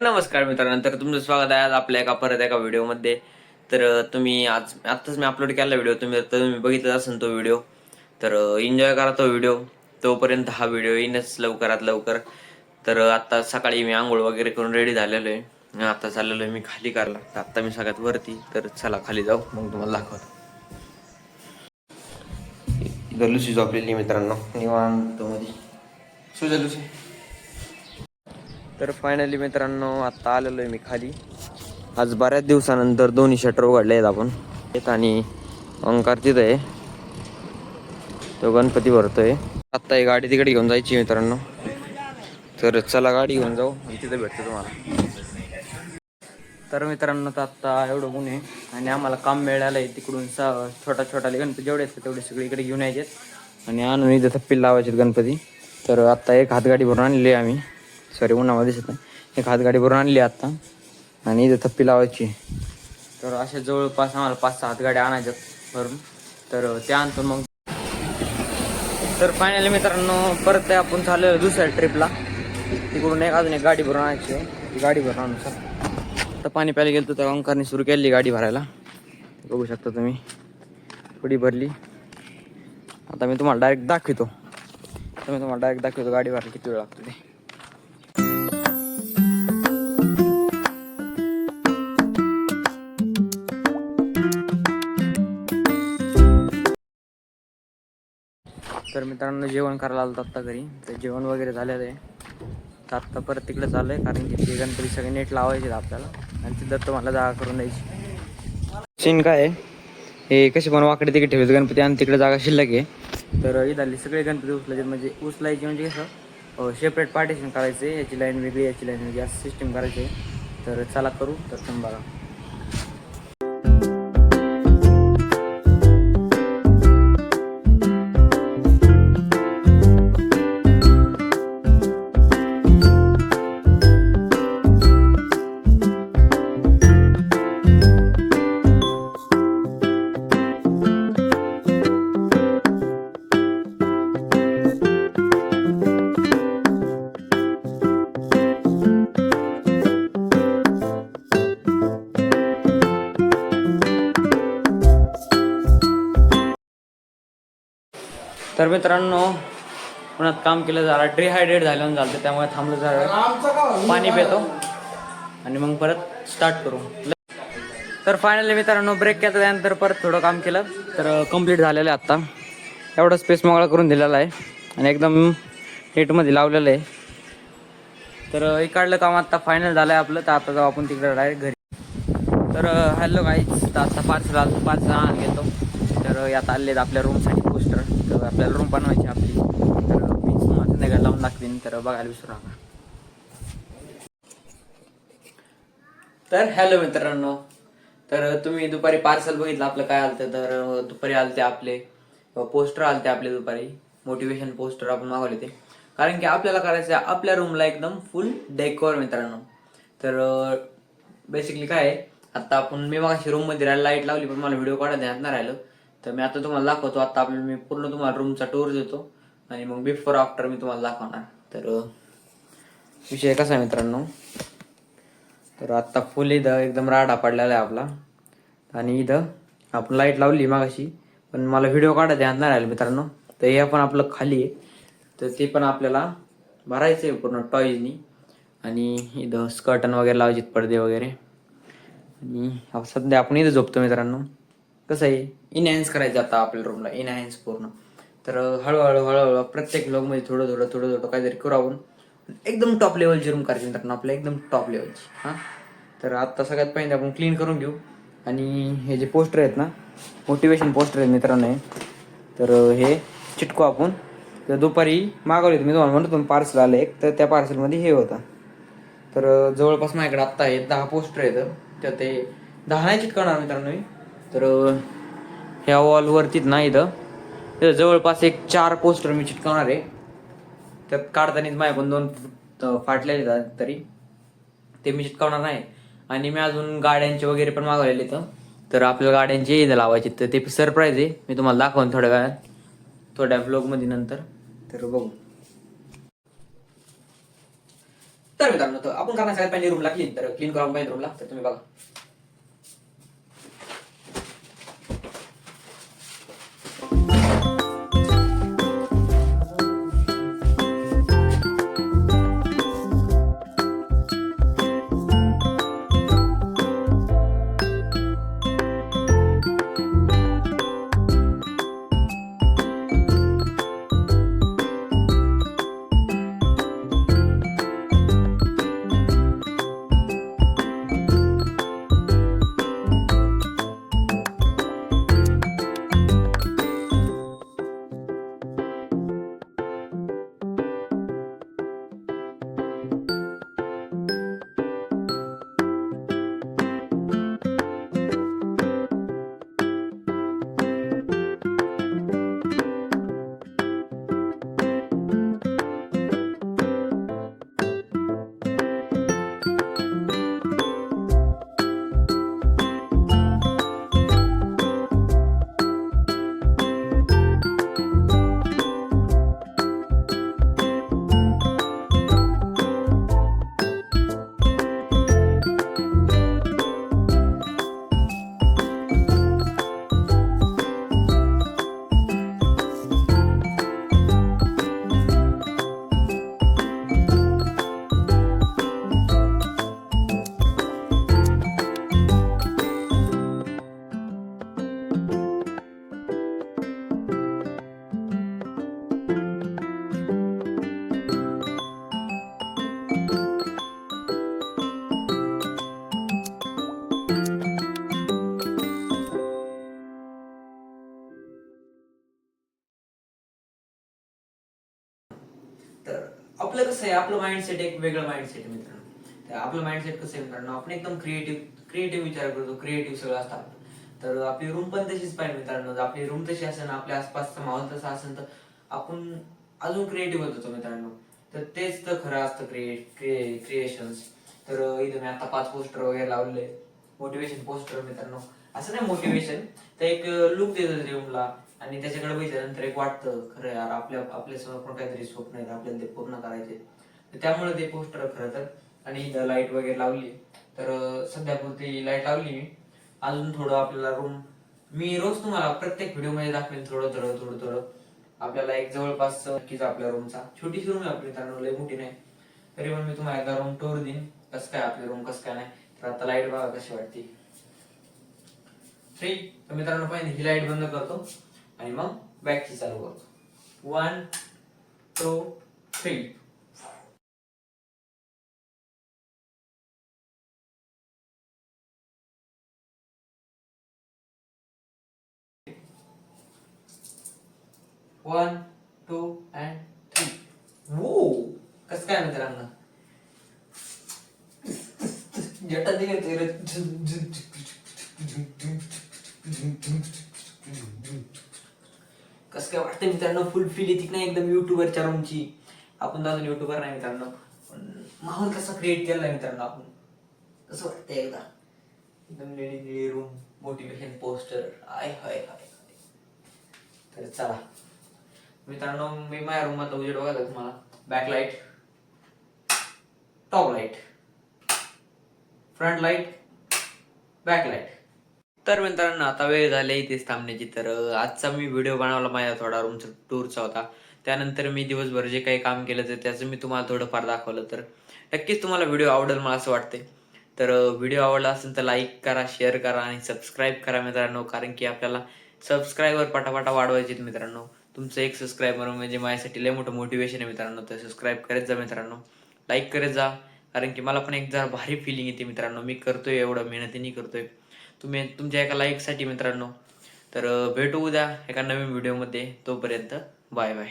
नमस्कार मित्रांनो, तर तुमचं स्वागत आहे आज आपल्या परत एका व्हिडिओमध्ये. तर तुम्ही आत्ताच मी अपलोड केला व्हिडिओ, तुम्ही बघितला असेल तो व्हिडिओ. तर एन्जॉय करा तो व्हिडिओ. तोपर्यंत हा व्हिडिओ येईनच लवकरात लवकर. तर आता सकाळी मी आंघोळ वगैरे करून रेडी झालेलो आहे. आता चाललेलो आहे मी खाली करायला. तर आता मी सगळ्यात वरती, तर चला खाली जाऊ, मग तुम्हाला दाखवतो. इथं लुसी झोपलेली मित्रांनो निवांत मध्ये. सुजा लुसी. तर फायनली मित्रांनो आता आलेलो आहे मी खाली. आज बऱ्याच दिवसानंतर दोन्ही शटर उघडले आहेत आपण आणि ओंकार तिथं आहे, तो गणपती भरतोय. आत्ता ही गाडी तिकडे घेऊन जायची मित्रांनो. तर चला गाडी घेऊन जाऊ आणि तिथं भेटतो तुम्हाला. तर मित्रांनो तर आत्ता एवढं ऊन आहे आणि आम्हाला काम मिळालं आहे तिकडून छोटा छोटा गणपती जेवढे असतात तेवढे सगळे इकडे घेऊन यायचे आणि आणून इथं थप्पी लावायचे गणपती. तर आत्ता एक हातगाडी भरून आणली आहे आम्ही. सॉरी, उन्हामध्ये दिसत नाही. एक हातगाडी भरून आणली आत्ता आणि इथं थप्पी लावायची. तर अशा जवळपास आम्हाला 5-6 हातगाड्या आणायच्या भरून. तर त्या आणतो मग. तर फायनली मित्रांनो परत आपण चाललो दुसऱ्या ट्रिपला. तिकडून अजून एक गाडी भरून आणायची. ती गाडी भरून आणू सर. तर पाणी प्यायला गेलो तर ओंकारने सुरू केली गाडी भरायला. बघू शकता तुम्ही, थोडी भरली. आता मी तुम्हाला डायरेक्ट दाखवतो. गाडी भरायला किती वेळ लागतो ते. तर मित्रांनो जेवण करायला आलो आत्ता घरी. तर जेवण वगैरे झालेलं आहे. तर आत्ता परत तिकडे चालू आहे कारण की ते गणपती सगळे नेट लावायचे आपल्याला आणि तिथं तुम्हाला जागा करून द्यायची. सीन काय आहे, हे कसे पण वाकडे तिकडे ठेवायचे गणपती आणि तिकडे जागा शिल्लक आहे. तर इथले सगळे गणपती उचलायचे म्हणजे कसं सेपरेट पार्टिशन करायचे. याची लाईन वेगळी, याची लाईन वेगळी, असं सिस्टीम करायची. तर चला करू. तर तुम्ही बघा. तर मित्रांनो पुन्हा काम केलं, जरा डिहायड्रेट झालं झालं, त्यामुळे थांबलं, जरा पाणी पितो आणि मग परत स्टार्ट करू. तर फायनली मित्रांनो ब्रेक केला, त्यानंतर परत थोडं काम केलं तर कंप्लीट झालेलं आहे. आत्ता एवढा स्पेस मोकळा करून दिलेला आहे आणि एकदम नेटमध्ये लावलेलं आहे. तर इकडलं काम आत्ता फायनल झालं आहे आपलं. तर आता जाऊ आपण तिकडे डायरेक्ट घरी. तर हॅलो गाईज, तर आता पार्सल आणून घेतो. तर यात आले आहेत आपल्या रूमसाठी पोस्टर. तर आपल्याला रूम बनवायची आपली. तर मी तुम्हाला संध्याकाळी लावून दाखवीन, तर बघायला विसरू नका. तर हॅलो मित्रांनो, तर तुम्ही दुपारी पार्सल बघितलं आपलं काय आलं. तर दुपारी आलते आपले पोस्टर आलते आपले दुपारी. मोटिवेशन पोस्टर आपण मागवले ते, कारण की आपल्याला करायचं आहे आपल्या रूमला एकदम फुल डेकोर मित्रांनो. तर बेसिकली काय आहे, आता मी मगाशी रूम मध्ये राहायला लाईट लावली, पण मला व्हिडिओ काढायला ध्यानात नाही राहिलं. तर मी आता तुम्हाला दाखवतो. आता आपल्याला मी पूर्ण तुम्हाला रूमचा टूर देतो आणि मग बिफोर आफ्टर मी तुम्हाला दाखवणार. तर विषय कसा आहे मित्रांनो, तर आत्ता फुल इथं एकदम राडा पडलेला आहे आपला. आणि इथं आपण लाईट लावली मागाशी, पण मला व्हिडिओ काढायला ध्यानात नाही राहिलं मित्रांनो. तर हे पण आपलं खाली आहे, तर ते पण आपल्याला भरायचं आहे पूर्ण टॉईजनी. आणि इथं स्कर्टन वगैरे लावायचे, पडदे वगैरे. आणि सध्या आपण इथं झोपतो मित्रांनो. कसं आहे, इनहॅन्स करायचं आता आपल्या रूमला, इनहॅन्स पूर्ण. तर हळूहळू प्रत्येक ब्लॉगमध्ये थोडं थोडं काहीतरी करू आपण. एकदम टॉप लेवलची रूम करायची मित्रांनो आपल्या, एकदम टॉप लेवलची. हां, तर आत्ता सगळ्यात पहिले आपण क्लीन करून घेऊ. आणि हे जे पोस्टर आहेत ना, मोटिवेशन पोस्टर आहेत मित्रांनो हे. तर हे चिटको आपण. तर दुपारी मागवले मी तुम्हाला म्हणतो, पार्सल आलं एक, तर त्या पार्सलमध्ये हे होतं. तर जवळपास माझ्याकडे आत्ता आहेत 10 पोस्टर आहेत. तर ते 10 नाही चिटकवणार मित्रांनो मी. तर ह्या वॉलवरतीच ना इथं जवळपास एक 4 पोस्टर मी चिटकवणार आहे. त्यात काढतानीच माझ्याकडून 2 फाटलेले तरी ते मी चिटकवणार नाही. आणि मी अजून गाड्यांचे वगैरे पण मागवलेले इथं. तर आपल्याला गाड्यांचे इथं लावायचे, तर ते सरप्राईज आहे. मी तुम्हाला दाखवून थोड्या वेळात, थोड्या व्लॉगमध्ये नंतर. तर बघू. तर मित्रांनो, तर आपण करणार सगळ्यात पहिले रूमला क्लीन. तर क्लीन करून पाहिजे रूमला. तर तुम्ही बघा, तर आपलं कसं आहे, आपलं माइंडसेट एक वेगळं माइंडसेट आहे मित्रांनो. तर आपलं माइंडसेट कसं आहे मित्रांनो, आपण एकदम क्रिएटिव्ह विचार करतो, क्रिएटिव्ह सगळं असतं. तर आपली रूम पण तशीच पाहिजे मित्रांनो. जर आपली रूम तशी असेल, आपल्या आसपासचा माहोल तसा असेल, तर आपण अजून क्रिएटिव्ह होतो मित्रांनो. तर तेच तर खरं असतं क्रिएशन्स. तर इथं मी आता 5 पोस्टर वगैरे लावले, मोटिवेशन पोस्टर मित्रांनो. असं नाही मोटिवेशन, तर एक लुक देतात रूमला. आणि त्याच्याकडे बघितल्यानंतर एक वाटतं, खरं यार आपल्या समोर पण काहीतरी स्वप्न आहेत, आपल्याला ते पूर्ण करायचे. तर त्यामुळे ते पोस्टर खरं तर. आणि इथं लाईट वगैरे लावली. तर सध्या पुरती लाईट लावली मी. अजून थोडं आपल्याला रूम, मी रोज तुम्हाला प्रत्येक व्हिडिओ मध्ये दाखवेन थोडं थोडं थोडं थोडं. आपल्याला एक जवळपास नक्कीच आपल्या रूमचा, छोटीशी रूम आहे आपली मित्रांनो, लय मोठी नाही. तरी पण मी तुम्हाला एकदा रूम टूर देईन, कसं काय आपली रूम, कसं काय नाही. तर आता लाईट बघा कशी वाटते. ठीक. तर मित्रांनो, पहिले ही लाईट बंद करतो आणि मग बॅकची चालू करतो. 1 2 3. One two and three. वो कसं काय मित्रांनो, जटा दिले ते कसं काय वाटतं मित्रांनो, फुल फील येते नाही एकदम युट्यूबरच्या रूमची. आपण तर अजून युट्यूबर नाही मित्रांनो, पण माहोल कसा क्रिएट केलाय मित्रांनो आपण, कसं वाटतंय एकदा. एकदम निळी निळी रूम, मोटिवेशन पोस्टर, आय हाय हाय. तर चला मित्रांनो, मी माझ्या रूम मध्ये उजेड बघायला तुम्हाला. बॅकलाइट, टॉप लाईट, फ्रंट लाईट, बॅकलाइट. तर मित्रांनो, आता वेळ झाली इथेच थांबण्याची. तर आजचा मी व्हिडिओ बनवला माझ्या थोडा रूमचा टूरचा होता. त्यानंतर मी दिवसभर जे काही काम केलं तर त्याचं मी तुम्हाला थोडंफार दाखवलं. तर नक्कीच तुम्हाला व्हिडिओ आवडेल मला असं वाटते. तर व्हिडिओ आवडला असेल तर लाईक करा, शेअर करा आणि सबस्क्राईब करा मित्रांनो. कारण की आपल्याला सबस्क्रायबर पटापटा वाढवायचे मित्रांनो. तुमचं एक सबस्क्रायबर म्हणजे माझ्यासाठी लय मोठं मोटिवेशन आहे मित्रांनो. तर सबस्क्राईब करत जा मित्रांनो, लाईक करत जा. कारण की मला पण एक जरा भारी फिलिंग येते मित्रांनो. मी करतोय एवढं मेहनतीने करतोय तुम्ही तुमच्या एका लाईकसाठी मित्रांनो. तर भेटू उद्या एका नवीन व्हिडिओमध्ये. तोपर्यंत बाय बाय.